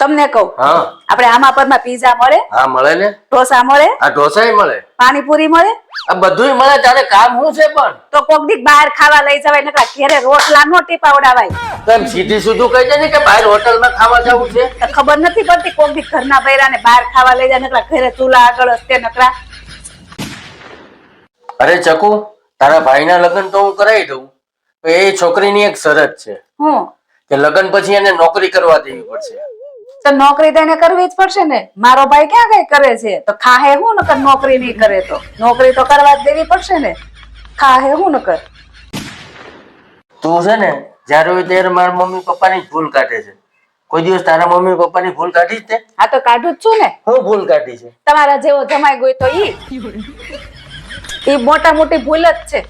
તમને કહું, હા આપણે આમાં પરમાં પીઝા મળે, હા મળે ને, ઢોસા મળે, આ ઢોસાય મળે, પાણીપુરી મળે, આ બધુંય મળે. તારે કામ શું છે પણ? તો કોક દી બહાર ખાવા લઈ જવાય, નકરા ઘેરે રોટલા નો ટીપાવડાવાય. તો એમ સીધી સીધું કહી દે ને કે બહાર હોટલમાં ખાવા જવું છે. તો ખબર નથી પડતી કોક દી ઘરના બૈરાને બહાર ખાવા લઈ જાય, નકરા ઘરે ચૂલા આગળ હસ્તે નકરા. અરે ચકુ, તારા ભાઈના લગ્ન તો હું કરાવી દઉં, એ છોકરીની એક શરત છે હું કે લગ્ન પછી એને નોકરી કરવા દેવી પડશે. તો નોકરી તો એને કરવી જ પડશે ને. મારો ભાઈ ક્યાં કઈ કરે છે? તો ખાહે હું નકર નોકરી નહીં કરે તો નોકરી તો કરવા જ દેવી પડશે ને. ખાહે હું નકર. તું છે ને જયારે હોય ત્યારે મારા મમ્મી પપ્પાની જ ભૂલ કાઢે છે. કોઈ દિવસ તારા મમ્મી પપ્પાની ભૂલ કાઢી જ તે? આ તો કાઢું જ છું ને. હું ભૂલ કાઢી છે? તમારા જેવો જમાઈ ગયો તો ઈ મોટા મોટી ભૂલ જ છે.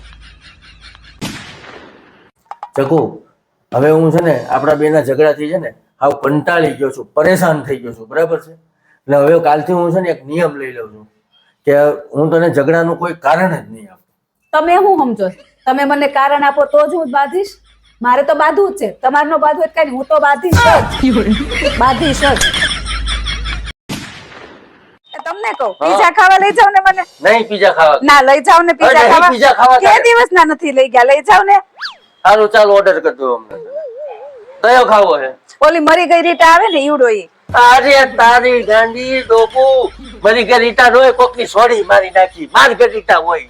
ચકુ, હવે હું છે ને આપણા બેના ઝઘડાથી છે ને હાવ કંટાળી ગયો છું, પરેશાન થઈ ગયો છું, બરાબર છે? એટલે હવે કાલથી હું છે ને એક નિયમ લઈ લઉં છું કે હું તને ઝઘડાનું કોઈ કારણ જ નહીં આપું. તમે શું સમજો છો? તમે મને કારણ આપો તો જ હું બાંધીશ. મારે તો બાંધવું જ છે. તમારે નો બાંધવું જ કઈ, હું તો બાંધીશ જ. બાંધીશ જ. તમને કહું, પીઝા ખાવા લઈ જાવ ને મને. નહીં પીઝા ખાવા. ના લઈ જાવ ને પીઝા નહીં, ખાવા. પીઝા ખાવા કે દિવસ ના નથી લઈ ગયા, લઈ જાવ ને. સારું ચાલ ઓર્ડર કરજો અમને. કયો ખાવો છે? ઓલી મરી ગઈ રીટા આવે ને ઈવડો ઈ. અરે તારી ગાંડી ડોકુ, મરી ગઈ રીટા રોય કોકની સોડી મારી નાખી. માર ગઈ રીટા હોય.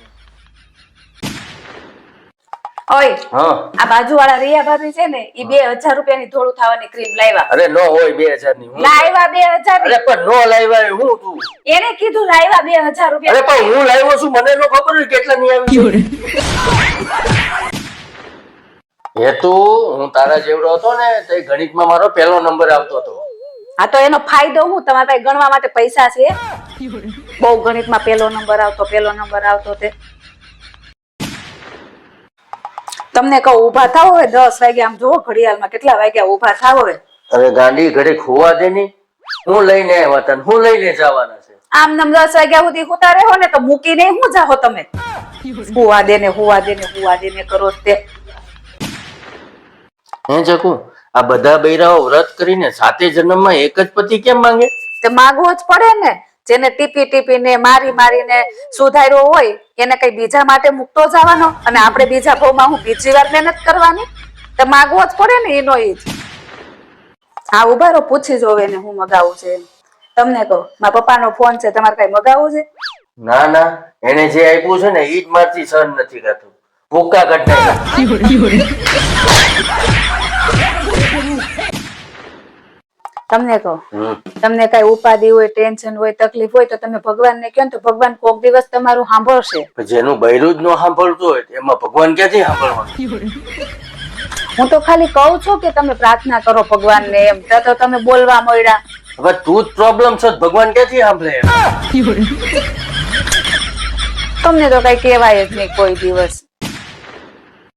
ઓય હા આ બાજુવાળા રિયા ભાભી છે ને, ઈ 2000 રૂપિયાની ધોળું થવાની ક્રીમ લાવ્યા. અરે નો હોય 2000 ની. લાવ્યા 2000 અરે પણ નો લાવ્યા હું તું. એને કીધું લાવ્યા 2000 રૂપિયા. અરે પણ હું લાવ્યો છું, મને નો ખબર હોય કેટલા ની આવી. એ તું હું તારા જેવડો હતો ને તો ગણિતમાં મારો પહેલો નંબર આવતો હતો. હા તો એનો ફાયદો હું? તમારા પાસે ગણવા માટે પૈસા છે? બહુ ગણિતમાં પહેલો નંબર આવતો તે. તમને કહું ઊભા થાવ હવે 10 વાગે. આમ જોવો ઘડિયાળમાં કેટલા વાગ્યા. ઊભા થાવ હવે. અરે ગાંડી ઘરે ખોવા દે ની. હું લઈને આવ્યા તને, હું લઈને જવાના છે. આમ નમ 10 વાગ્યા સુધી હુતા રહો ને તો મૂકીને હું જાહો તમે. હુવા દે ને કરો તે. હે ચકુ, આ બધા બૈરાઓ વ્રત કરીને 7 જન્મમાં એક જ પતિ કેમ માંગે? તે માંગવો જ પડે ને. જેને ટીપીને મારીને સુધાર્યો હોય એને કઈ બીજા માટે મૂકતો જવાનો, અને આપણે બીજા ભાવમાં હું બીજી વાર મહેનત કરવાની? તો માંગવો જ પડે ને એનો ઈ જ. હા ઉભા રહો, પૂછી જોવે ને હું મગાવું છે. તમને કહું, મારા પપ્પાનો ફોન છે, તમારે કઈ મગાવવું છે? ના ના, એને જે આપ્યું છે ને ઈ જ મારથી સહન નથી કરતું. ભૂકા કઢાઈ. તમને કહું, તમને કઈ ઉપાધિ હોય, ટેન્શન હોય, તકલીફ હોય તો તમે ભગવાનને કહો ને તો ભગવાન કોક દિવસ તમારું સાંભળશે. જેનું બૈરું જ ન સાંભળતું હોય એમાં ભગવાન ક્યાંથી સાંભળવાનું? હું તો ખાલી કહું છું કે તમે પ્રાર્થના કરો ભગવાનને, એમ તો તમે બોલવા મળ્યા. હવે તું જ પ્રોબ્લેમ છે, ભગવાન ક્યાંથી સાંભળે? તમને તો કઈ કહેવાય જ નહીં કોઈ દિવસ.